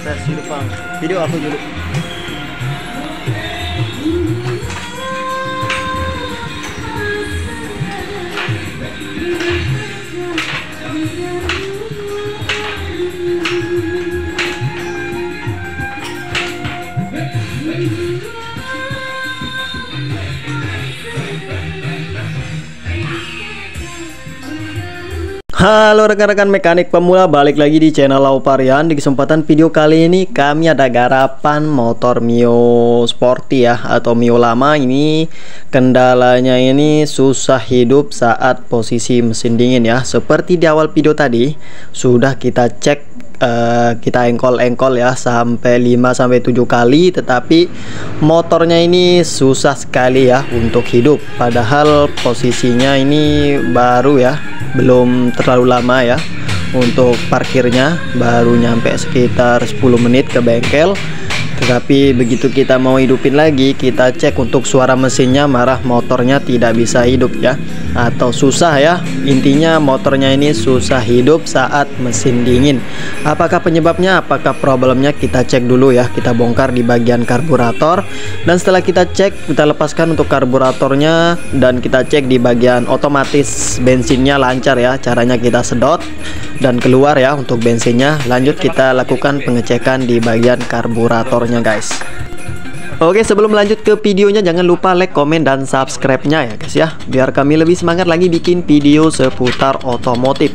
Versi depan. Video aku dulu. Halo rekan-rekan mekanik pemula, balik lagi di channel Lauparian. Di kesempatan video kali ini kami ada garapan motor Mio Sporty ya, atau Mio lama. Ini kendalanya ini susah hidup saat posisi mesin dingin ya. Seperti di awal video tadi sudah kita cek, kita engkol-engkol ya sampai 5-7 kali, tetapi motornya ini susah sekali ya untuk hidup. Padahal posisinya ini baru ya, belum terlalu lama ya. Untuk parkirnya baru nyampe sekitar 10 menit ke bengkel. Tetapi begitu kita mau hidupin lagi, kita cek untuk suara mesinnya, marah motornya tidak bisa hidup ya, atau susah ya. Intinya motornya ini susah hidup saat mesin dingin. Apakah penyebabnya, apakah problemnya, kita cek dulu ya. Kita bongkar di bagian karburator, dan setelah kita cek, kita lepaskan untuk karburatornya, dan kita cek di bagian otomatis bensinnya lancar ya. Caranya kita sedot dan keluar ya untuk bensinnya. Lanjut kita lakukan pengecekan di bagian karburatornya guys. Oke, sebelum lanjut ke videonya, jangan lupa like, komen, dan subscribe-nya ya guys ya, biar kami lebih semangat lagi bikin video seputar otomotif.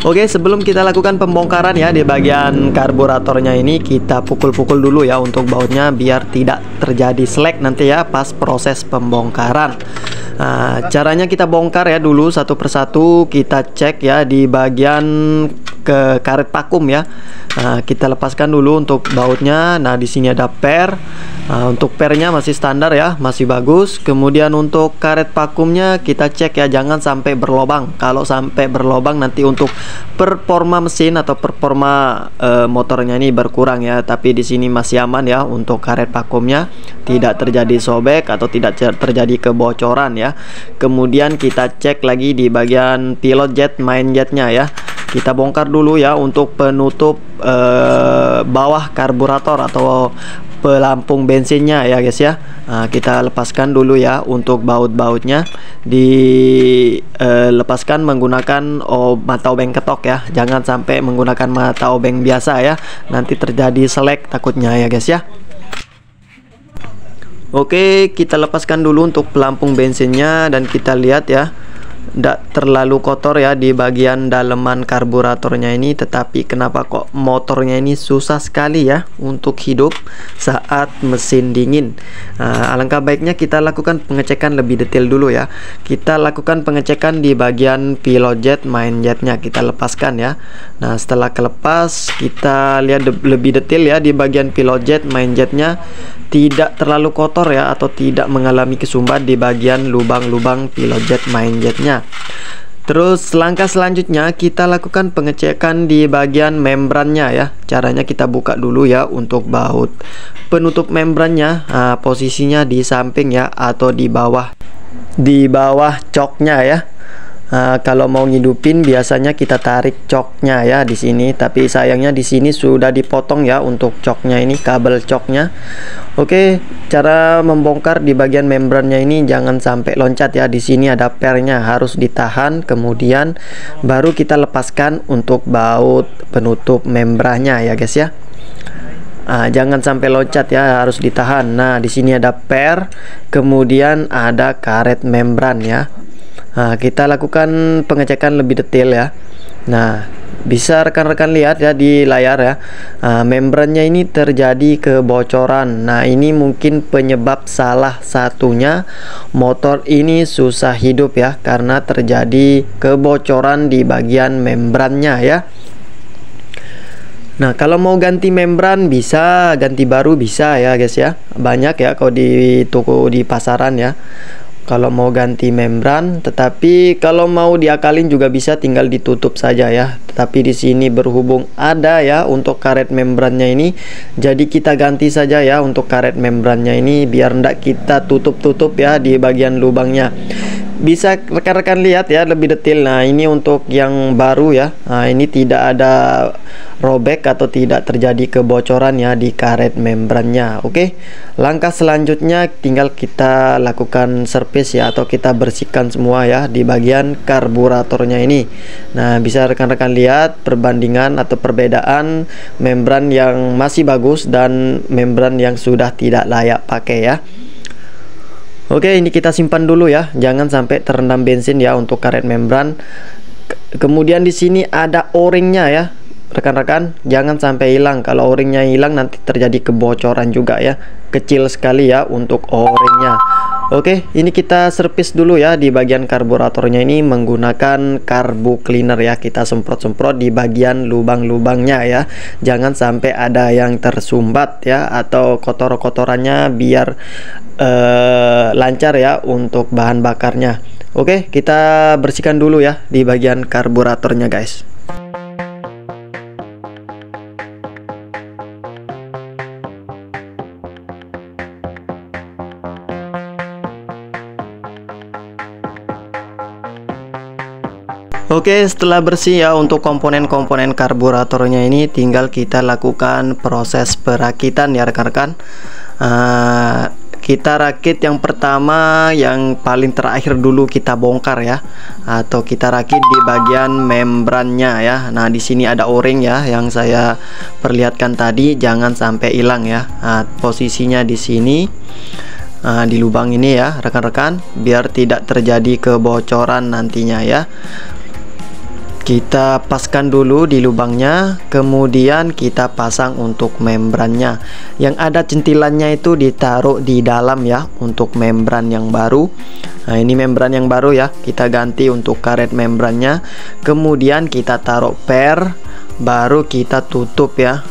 Oke, sebelum kita lakukan pembongkaran ya di bagian karburatornya ini, kita pukul-pukul dulu ya untuk bautnya biar tidak terjadi slack nanti ya pas proses pembongkaran. Nah, caranya kita bongkar ya dulu satu persatu. Kita cek ya di bagian ke karet vakum ya. Nah, kita lepaskan dulu untuk bautnya. Nah, di sini ada per. Untuk pernya masih standar ya, masih bagus. Kemudian untuk karet vakumnya kita cek ya, jangan sampai berlobang. Kalau sampai berlobang nanti untuk performa mesin atau performa motornya ini berkurang ya. Tapi di sini masih aman ya untuk karet vakumnya, tidak terjadi sobek atau tidak terjadi kebocoran ya. Kemudian kita cek lagi di bagian pilot jet, main jetnya ya. Kita bongkar dulu ya untuk penutup bawah karburator atau pelampung bensinnya ya guys ya. Nah, kita lepaskan dulu ya untuk baut-bautnya. Lepaskan menggunakan mata obeng ketok ya, jangan sampai menggunakan mata obeng biasa ya, nanti terjadi selek takutnya ya guys ya. Oke, kita lepaskan dulu untuk pelampung bensinnya, dan kita lihat ya, tidak terlalu kotor ya di bagian daleman karburatornya ini. Tetapi kenapa kok motornya ini susah sekali ya untuk hidup saat mesin dingin? Alangkah baiknya kita lakukan pengecekan lebih detail dulu ya. Kita lakukan pengecekan di bagian pilot jet, main jetnya. Kita lepaskan ya. Nah, setelah kelepas, kita lihat lebih detail ya di bagian pilot jet, main jetnya tidak terlalu kotor ya, atau tidak mengalami kesumbat di bagian lubang-lubang pilot jet, main jetnya. Terus langkah selanjutnya kita lakukan pengecekan di bagian membrannya ya. Caranya kita buka dulu ya untuk baut penutup membrannya. Posisinya di samping ya, atau di bawah coknya ya. Kalau mau ngidupin biasanya kita tarik coknya ya di sini, tapi sayangnya di sini sudah dipotong ya untuk coknya ini, kabel coknya. Oke, cara membongkar di bagian membrannya ini jangan sampai loncat ya. Di sini ada pernya, harus ditahan, kemudian baru kita lepaskan untuk baut penutup membrannya ya guys ya. Jangan sampai loncat ya, harus ditahan. Nah, di sini ada per, kemudian ada karet membran ya. Kita lakukan pengecekan lebih detail ya. Nah, bisa rekan-rekan lihat ya di layar ya, membrannya ini terjadi kebocoran. Nah, ini mungkin penyebab salah satunya motor ini susah hidup ya, karena terjadi kebocoran di bagian membrannya ya. Nah, kalau mau ganti membran bisa, ganti baru bisa ya guys ya. Banyak ya kalau di toko, di pasaran ya. kalau mau ganti membran. Tetapi kalau mau diakalin juga bisa, tinggal ditutup saja ya. Tetapi di sini berhubung ada ya untuk karet membrannya ini, jadi kita ganti saja ya untuk karet membrannya ini, biar ndak kita tutup-tutup ya di bagian lubangnya. Bisa rekan-rekan lihat ya lebih detail. Nah, ini untuk yang baru ya. Nah, ini tidak ada robek atau tidak terjadi kebocoran ya di karet membrannya. Oke, langkah selanjutnya tinggal kita lakukan servis ya, atau kita bersihkan semua ya di bagian karburatornya ini. Nah, bisa rekan-rekan lihat perbandingan atau perbedaan membran yang masih bagus dan membran yang sudah tidak layak pakai ya. Oke, ini kita simpan dulu ya, jangan sampai terendam bensin ya untuk karet membran. Kemudian di sini ada o-ringnya ya, rekan-rekan, jangan sampai hilang. Kalau o-ringnya hilang nanti terjadi kebocoran juga ya, kecil sekali ya untuk o-ringnya. Oke, ini kita servis dulu ya di bagian karburatornya ini menggunakan carbo cleaner ya. Kita semprot-semprot di bagian lubang-lubangnya ya. Jangan sampai ada yang tersumbat ya, atau kotor-kotorannya, biar lancar ya untuk bahan bakarnya. Oke, kita bersihkan dulu ya di bagian karburatornya guys. Oke, setelah bersih ya untuk komponen-komponen karburatornya ini, tinggal kita lakukan proses perakitan ya rekan-rekan. Kita rakit yang pertama, yang paling terakhir dulu kita bongkar ya, atau kita rakit di bagian membrannya ya. Nah, di sini ada o-ring ya yang saya perlihatkan tadi, jangan sampai hilang ya. Nah, posisinya di sini, di lubang ini ya rekan-rekan, biar tidak terjadi kebocoran nantinya ya. Kita paskan dulu di lubangnya, kemudian kita pasang untuk membrannya. Yang ada centilannya itu ditaruh di dalam ya untuk membran yang baru. Nah, ini membran yang baru ya, kita ganti untuk karet membrannya. Kemudian kita taruh per, baru kita tutup ya.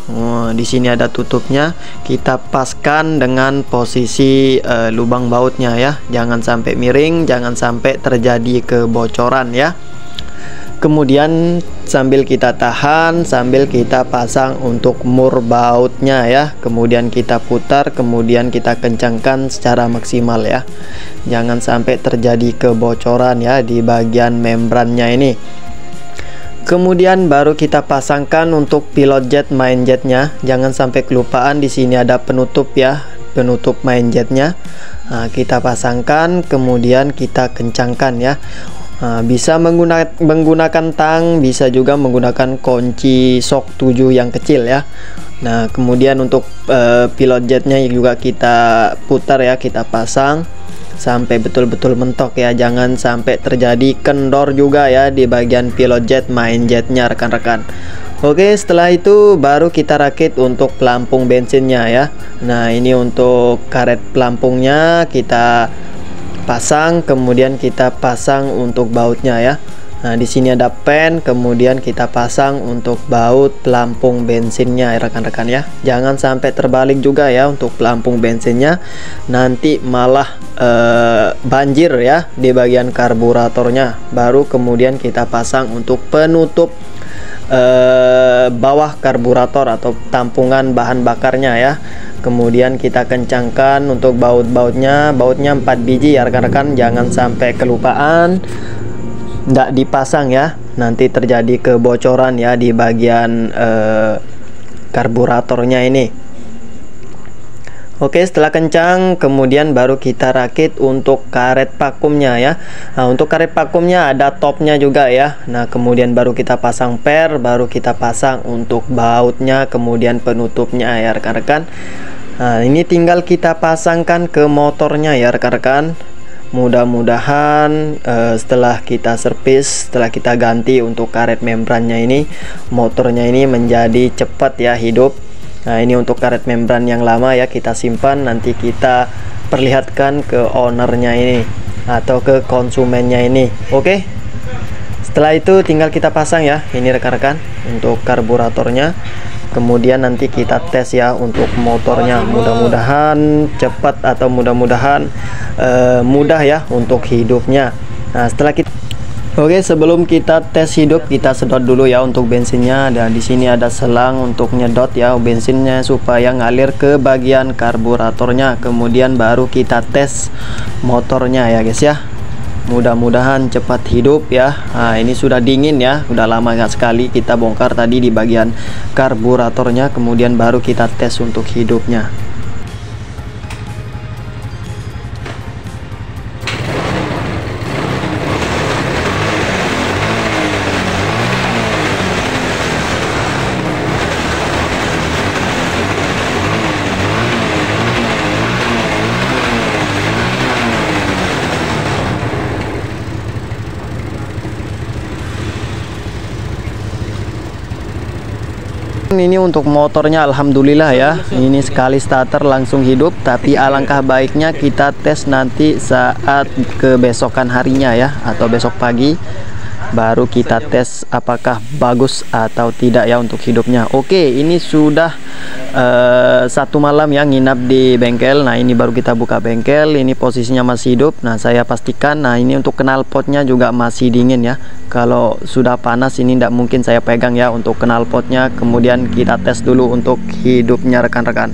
Di sini ada tutupnya. Kita paskan dengan posisi lubang bautnya ya. Jangan sampai miring, jangan sampai terjadi kebocoran ya. Kemudian sambil kita tahan, sambil kita pasang untuk mur bautnya ya. Kemudian kita putar, kemudian kita kencangkan secara maksimal ya. Jangan sampai terjadi kebocoran ya di bagian membrannya ini. Kemudian baru kita pasangkan untuk pilot jet, main jetnya. Jangan sampai kelupaan, di sini ada penutup ya, penutup main jetnya. Nah, kita pasangkan, kemudian kita kencangkan ya. Nah, bisa menggunakan tang, bisa juga menggunakan kunci shock 7 yang kecil ya. Nah, kemudian untuk pilot jetnya juga kita putar ya, kita pasang sampai betul-betul mentok ya. Jangan sampai terjadi kendor juga ya di bagian pilot jet, main jetnya rekan-rekan. Oke, setelah itu baru kita rakit untuk pelampung bensinnya ya. Nah, ini untuk karet pelampungnya kita pasang, kemudian kita pasang untuk bautnya ya. Nah, di sini ada pen, kemudian kita pasang untuk baut pelampung bensinnya ya rekan-rekan ya. Jangan sampai terbalik juga ya untuk pelampung bensinnya, nanti malah banjir ya di bagian karburatornya. Baru kemudian kita pasang untuk penutup bawah karburator atau tampungan bahan bakarnya ya. Kemudian kita kencangkan untuk bautnya 4 biji ya rekan-rekan, jangan sampai kelupaan, nggak dipasang ya, nanti terjadi kebocoran ya di bagian karburatornya ini. Oke, setelah kencang kemudian baru kita rakit untuk karet vakumnya ya. Nah, untuk karet vakumnya ada topnya juga ya. Nah, kemudian baru kita pasang per, baru kita pasang untuk bautnya, kemudian penutupnya ya rekan-rekan. Nah, ini tinggal kita pasangkan ke motornya ya rekan-rekan. Mudah-mudahan setelah kita servis, setelah kita ganti untuk karet membrannya ini, motornya ini menjadi cepat ya hidup. Nah, ini untuk karet membran yang lama ya, kita simpan, nanti kita perlihatkan ke ownernya ini atau ke konsumennya ini. Oke, setelah itu tinggal kita pasang ya ini rekan-rekan untuk karburatornya. kemudian nanti kita tes ya untuk motornya. Mudah-mudahan cepat atau mudah-mudahan mudah ya untuk hidupnya. Nah, setelah kita Oke, sebelum kita tes hidup, kita sedot dulu ya untuk bensinnya. Dan di sini ada selang untuk nyedot ya bensinnya supaya ngalir ke bagian karburatornya. Kemudian baru kita tes motornya ya guys ya. Mudah-mudahan cepat hidup ya. Nah, ini sudah dingin ya, udah lama sekali kita bongkar tadi di bagian karburatornya. Kemudian baru kita tes untuk hidupnya. Ini untuk motornya alhamdulillah ya, ini sekali starter langsung hidup. Tapi alangkah baiknya kita tes nanti saat kebesokan harinya ya, atau besok pagi baru kita tes apakah bagus atau tidak ya untuk hidupnya. Oke, ini sudah 1 malam yang nginap di bengkel. Nah, ini baru kita buka bengkel, ini posisinya masih hidup. Nah, saya pastikan, nah ini untuk knalpotnya juga masih dingin ya. Kalau sudah panas ini tidak mungkin saya pegang ya untuk knalpotnya. Kemudian kita tes dulu untuk hidupnya rekan-rekan.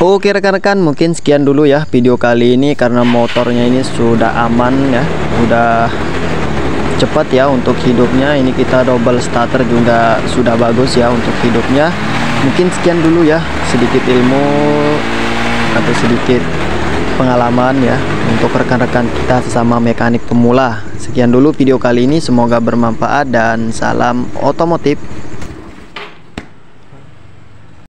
Oke rekan-rekan, mungkin sekian dulu ya video kali ini, karena motornya ini sudah aman ya, udah cepat ya untuk hidupnya. Ini kita double starter juga sudah bagus ya untuk hidupnya. Mungkin sekian dulu ya, sedikit ilmu atau sedikit pengalaman ya untuk rekan-rekan kita sesama mekanik pemula. Sekian dulu video kali ini, semoga bermanfaat dan salam otomotif.